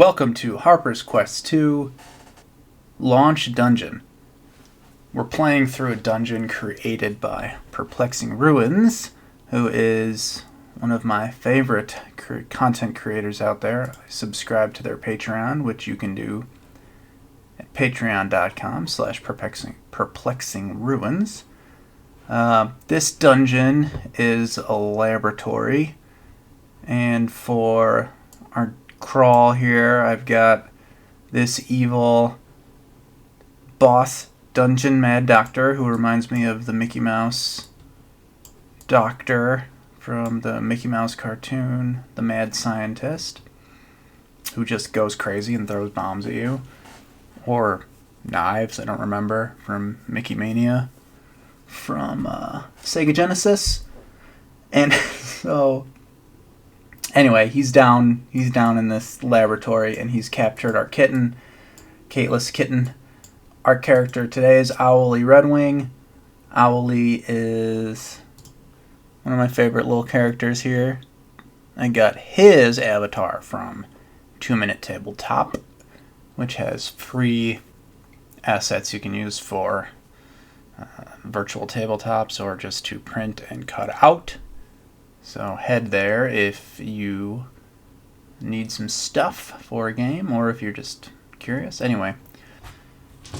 Welcome to Harper's Quest 2 Launch Dungeon. We're playing through a dungeon created by Perplexing Ruins, who is one of my favorite content creators out there. I subscribe to their Patreon, which you can do at patreon.com/perplexingruins. This dungeon is a laboratory, and for our crawl here, I've got this evil boss dungeon mad doctor who reminds me of the Mickey Mouse doctor from the Mickey Mouse cartoon, the mad scientist, who just goes crazy and throws bombs at you. Or knives, I don't remember, from Mickey Mania from Sega Genesis. And so anyway, he's down in this laboratory, and he's captured our kitten, Caitless Kitten. Our character today is Owly Redwing. Owly is one of my favorite little characters here. I got his avatar from 2 Minute Tabletop, which has free assets you can use for virtual tabletops or just to print and cut out. So head there if you need some stuff for a game or if you're just curious. Anyway,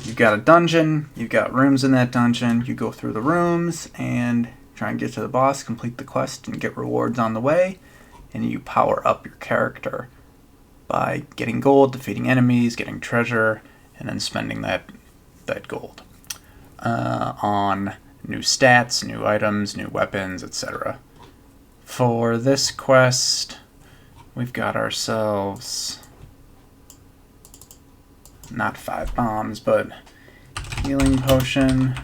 you've got a dungeon, you've got rooms in that dungeon. You go through the rooms and try and get to the boss, complete the quest, and get rewards on the way. And you power up your character by getting gold, defeating enemies, getting treasure, and then spending that gold on new stats, new items, new weapons, etc. For this quest, we've got ourselves not 5 bombs, but healing potion,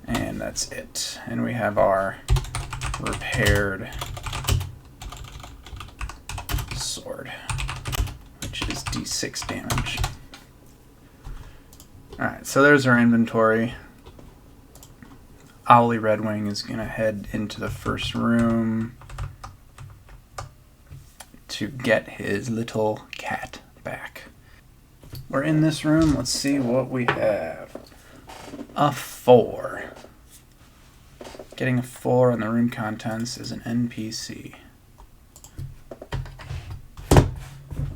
and that's it. And we have our repaired sword, which is D6 damage. Alright, so there's our inventory. Owly Redwing is going to head into the first room to get his little cat back. We're in this room. Let's see what we have. A 4. Getting a 4 on the room contents is an NPC.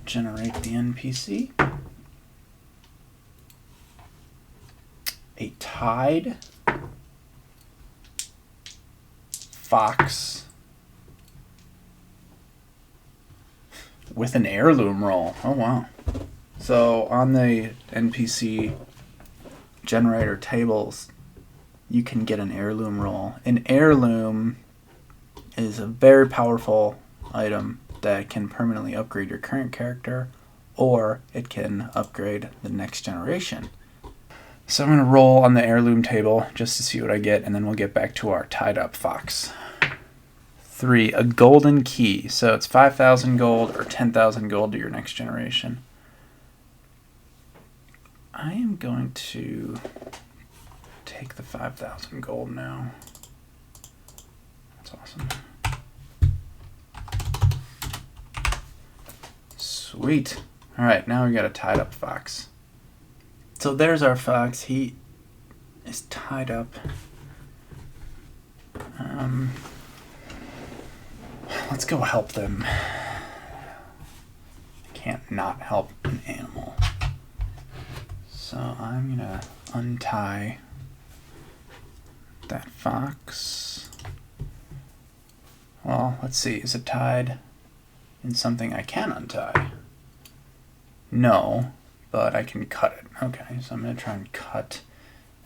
Generate the NPC. A tide. Fox with an heirloom roll. Oh wow. So on the NPC generator tables, you can get an heirloom roll. An heirloom is a very powerful item that can permanently upgrade your current character, or it can upgrade the next generation. So I'm going to roll on the heirloom table just to see what I get, and then we'll get back to our tied-up fox. 3, a golden key. So it's 5,000 gold or 10,000 gold to your next generation. I am going to take the 5,000 gold now. That's awesome. Sweet. All right, now we got a tied-up fox. So there's our fox. He is tied up. Let's go help them. I can't not help an animal. So I'm going to untie that fox. Well, let's see. Is it tied in something I can untie? No. But I can cut it. Okay, so I'm going to try and cut.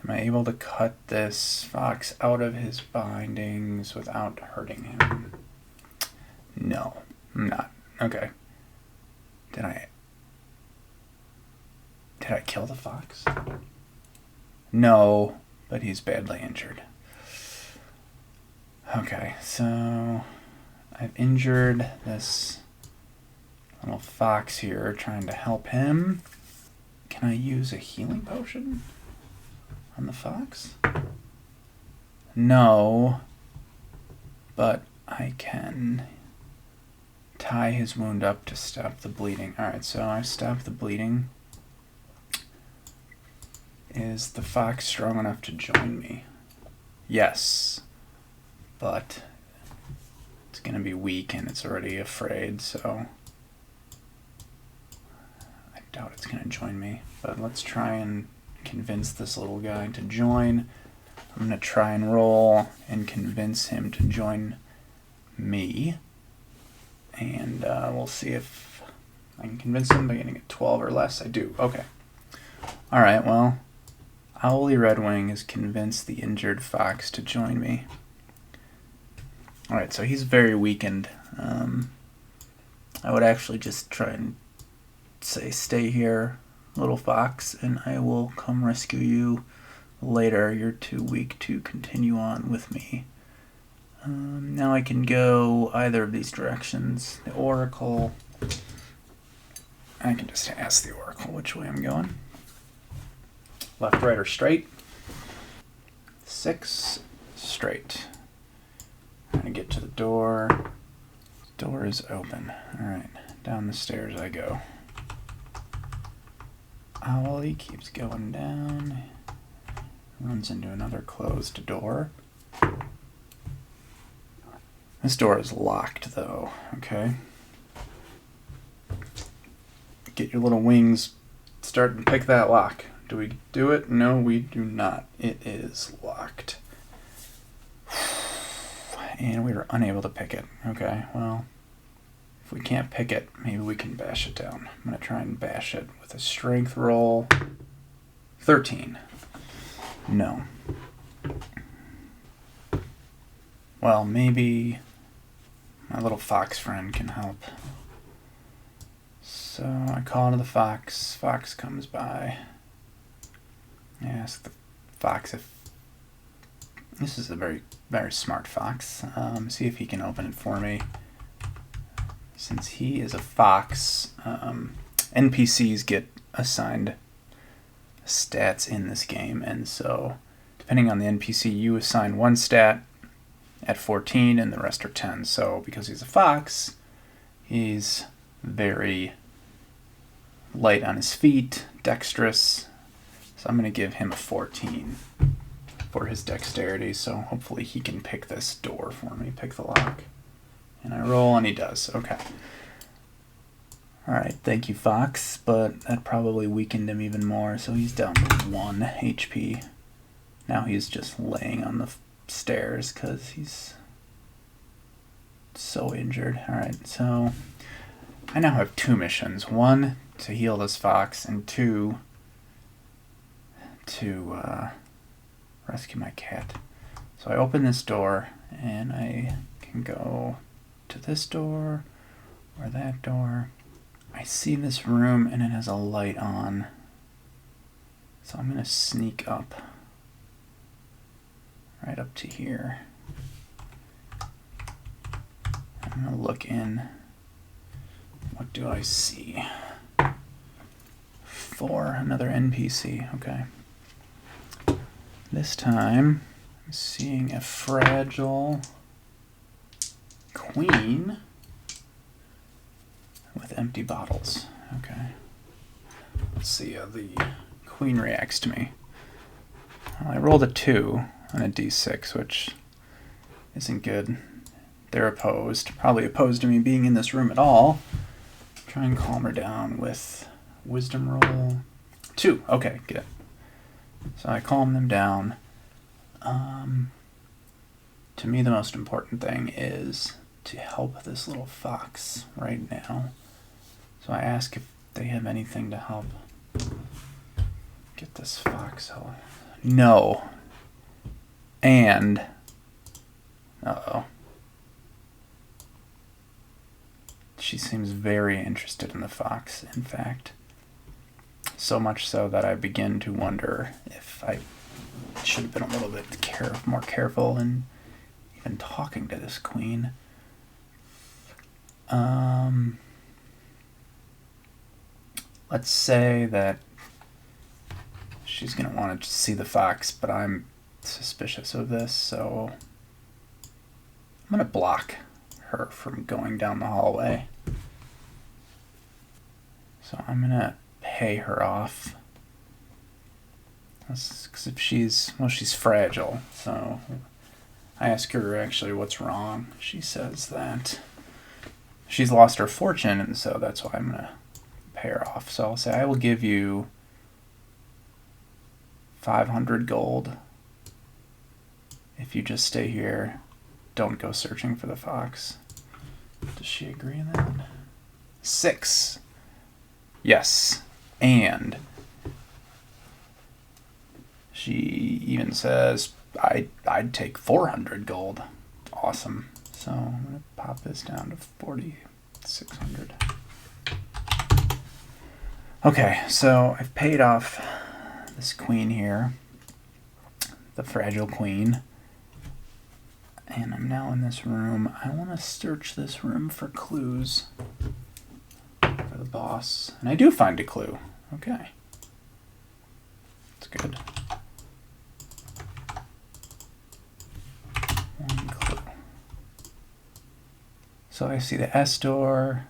Am I able to cut this fox out of his bindings without hurting him? No, I'm not. Okay. Did I kill the fox? No, but he's badly injured. Okay, so I've injured this little fox here, trying to help him. Can I use a healing potion on the fox? No, but I can tie his wound up to stop the bleeding. Alright, so I stop the bleeding. Is the fox strong enough to join me? Yes. But it's going to be weak and it's already afraid, so I doubt it's going to join me. But let's try and convince this little guy to join. I'm going to try and roll and convince him to join me. And we'll see if I can convince him by getting a 12 or less. I do. Okay. Alright, well, Owly Redwing has convinced the injured fox to join me. Alright, so he's very weakened. I would actually just try and say, stay here, little fox, and I will come rescue you later. You're too weak to continue on with me. Now I can go either of these directions. The Oracle. I can just ask the Oracle which way I'm going. Left, right, or straight? 6, straight. I'm going to get to the door. The door is open. Alright, down the stairs I go. Owly keeps going down. Runs into another closed door. This door is locked, though, okay? Get your little wings, start and pick that lock. Do we do it? No, we do not. It is locked. And we were unable to pick it. Okay, well, if we can't pick it, maybe we can bash it down. I'm going to try and bash it with a strength roll. 13. No. Well, maybe my little fox friend can help. So I call to the fox. Fox comes by. I ask the fox if... This is a very, very smart fox. See if he can open it for me. Since he is a fox, NPCs get assigned stats in this game, and so depending on the NPC, you assign one stat at 14 and the rest are 10. So because he's a fox, he's very light on his feet, dexterous, so I'm going to give him a 14 for his dexterity, so hopefully he can pick this door for me, pick the lock. And I roll and he does. Okay. Alright, thank you, fox, but that probably weakened him even more, so he's down to 1 HP. Now he's just laying on the stairs because he's so injured. Alright, so I now have 2 missions. 1, to heal this fox, and 2, to rescue my cat. So I open this door, and I can go to this door, or that door. I see this room, and it has a light on. So I'm going to sneak up, right up to here. I'm going to look in. What do I see? 4, another NPC, okay. This time, I'm seeing a fragile queen with empty bottles. Okay. Let's see how the queen reacts to me. Well, I rolled a 2 on a d6, which isn't good. They're opposed. Probably opposed to me being in this room at all. Try and calm her down with wisdom roll. 2. Okay, good. So I calm them down. To me, the most important thing is to help this little fox right now. So I ask if they have anything to help get this fox out. No. And... uh-oh. She seems very interested in the fox, in fact. So much so that I begin to wonder if I should have been a little bit more careful in even talking to this queen. Let's say that she's going to want to see the fox, but I'm suspicious of this, so I'm going to block her from going down the hallway. So I'm gonna pay her off. Because if she's fragile. So I ask her actually what's wrong. She says that she's lost her fortune, and so that's why I'm gonna pay her off. So I'll say I will give you 500 gold if you just stay here. Don't go searching for the fox. Does she agree on that? 6. Yes. And she even says, I'd take 400 gold. Awesome. So I'm going to pop this down to 4,600. Okay, so I've paid off this queen here, the fragile queen. And I'm now in this room. I want to search this room for clues for the boss. And I do find a clue. Okay. That's good. One clue. So I see the S door,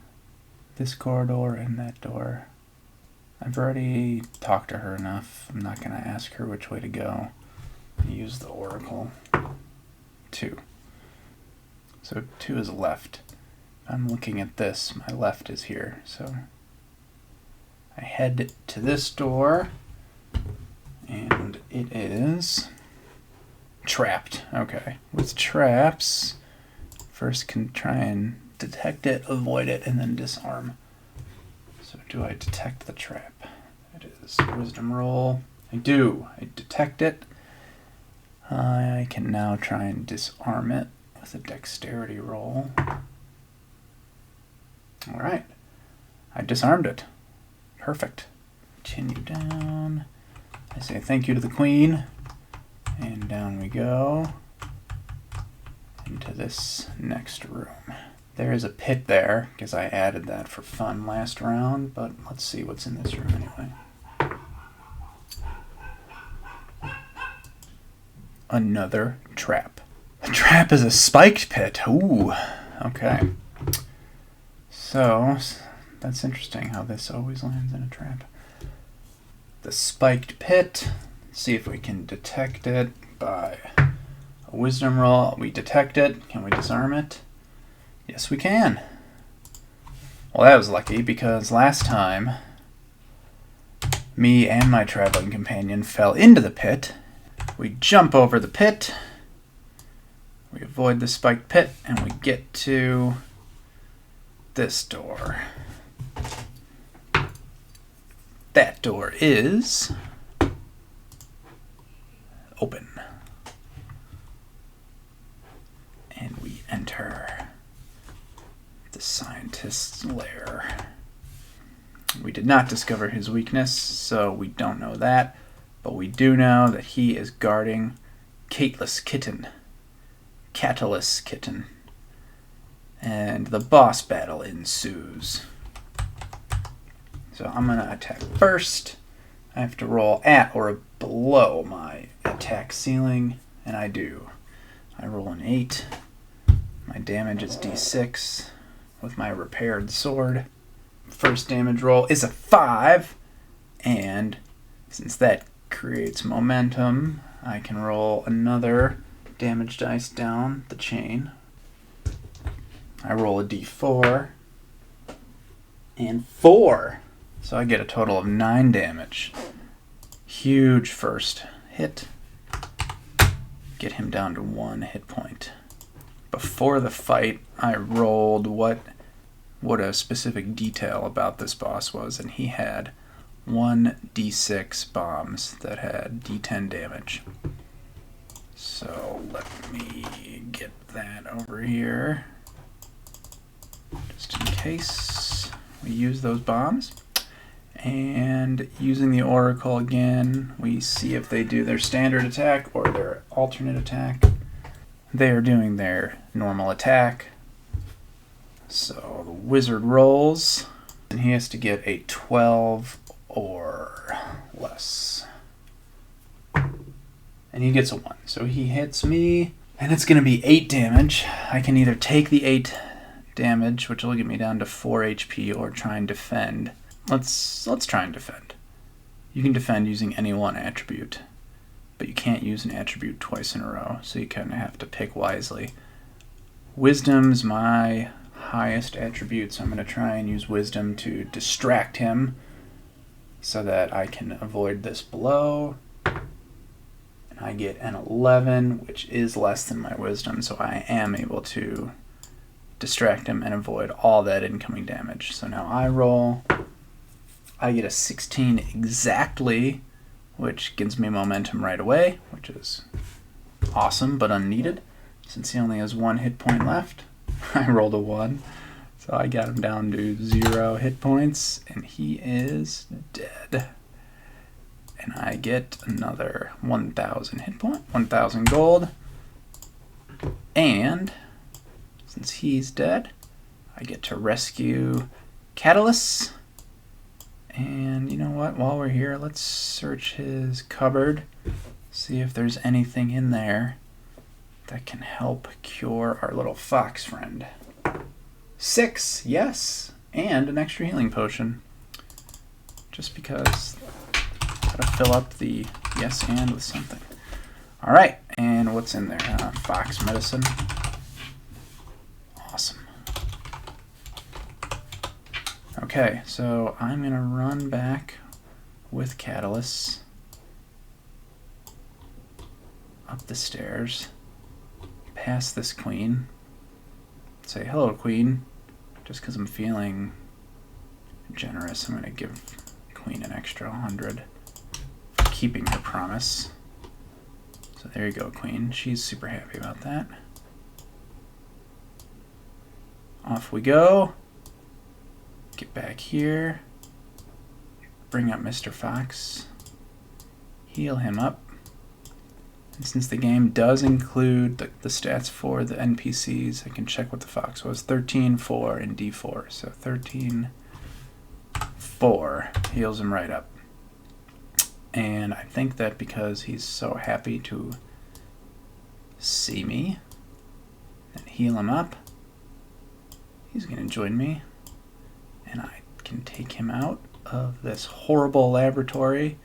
this corridor, and that door. I've already talked to her enough. I'm not going to ask her which way to go. Use the oracle. 2. So 2 is left. I'm looking at this. My left is here. So I head to this door, and it is trapped. Okay. With traps, first can try and detect it, avoid it, and then disarm. So do I detect the trap? It is wisdom roll. I do. I detect it. I can now try and disarm it with a dexterity roll. All right. I disarmed it. Perfect. Continue down. I say thank you to the queen. And down we go into this next room. There is a pit there, because I added that for fun last round, but let's see what's in this room anyway. Another trap. The trap is a spiked pit. Ooh, okay. So, that's interesting how this always lands in a trap. The spiked pit. Let's see if we can detect it by a wisdom roll. We detect it. Can we disarm it? Yes, we can. Well, that was lucky, because last time me and my traveling companion fell into the pit. We jump over the pit. We avoid the spiked pit, and we get to this door. That door is open. And we enter the scientist's lair. We did not discover his weakness, so we don't know that. But we do know that he is guarding Catalyst Kitten. And the boss battle ensues. So I'm going to attack first. I have to roll at or below my attack ceiling, and I do. I roll an 8. My damage is d6 with my repaired sword. First damage roll is a 5, and since that creates momentum, I can roll another damage dice down the chain. I roll a d4 and 4, so I get a total of 9 damage. Huge first hit. Get him down to 1 hit point. Before the fight, I rolled what a specific detail about this boss was, and he had 1d6 bombs that had d10 damage. So let me get that over here, just in case we use those bombs. And using the oracle again, we see if they do their standard attack or their alternate attack. They are doing their normal attack. So the wizard rolls, and he has to get a 12 or less. And he gets a 1. So he hits me, and it's going to be 8 damage. I can either take the 8 damage, which will get me down to 4 HP, or try and defend. Let's try and defend. You can defend using any one attribute, but you can't use an attribute twice in a row, so you kind of have to pick wisely. Wisdom's my highest attribute, so I'm going to try and use Wisdom to distract him so that I can avoid this blow. And I get an 11, which is less than my Wisdom, so I am able to distract him and avoid all that incoming damage. So now I roll. I get a 16 exactly, which gives me momentum right away, which is awesome but unneeded since he only has 1 hit point left. I rolled a 1, so I got him down to 0 hit points, and he is dead. And I get another 1,000 hit point, 1,000 gold. And since he's dead, I get to rescue Catalyst. And you know what? While we're here, let's search his cupboard, see if there's anything in there that can help cure our little fox friend. 6, yes, and an extra healing potion. Just because gotta fill up the yes and with something. All right, and what's in there? Fox medicine. Awesome. Okay, so I'm gonna run back with Catalyst up the stairs, past this queen, say hello queen. Just because I'm feeling generous, I'm gonna give queen an extra 100 for keeping her promise. So there you go, queen. She's super happy about that. Off we go. Get back here. Bring up Mr. Fox. Heal him up. And since the game does include the stats for the NPCs, I can check what the fox was. 13, 4, and D4. So 13, 4 heals him right up. And I think that because he's so happy to see me and heal him up, he's going to join me. And I can take him out of this horrible laboratory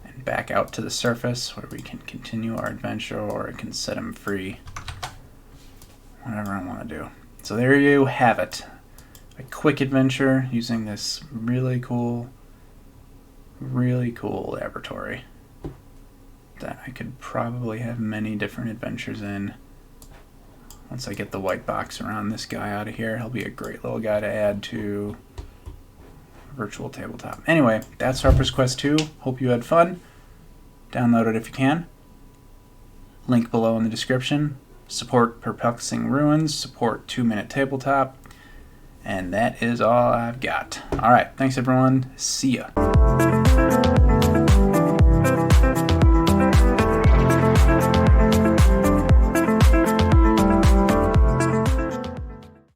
and back out to the surface where we can continue our adventure, or I can set him free. Whatever I want to do. So there you have it. A quick adventure using this really cool laboratory that I could probably have many different adventures in. Once I get the white box around this guy out of here, he'll be a great little guy to add to Virtual Tabletop. Anyway, that's Harper's Quest 2. Hope you had fun. Download it if you can. Link below in the description. Support Perplexing Ruins. Support 2 Minute Tabletop. And that is all I've got. Alright, thanks everyone. See ya.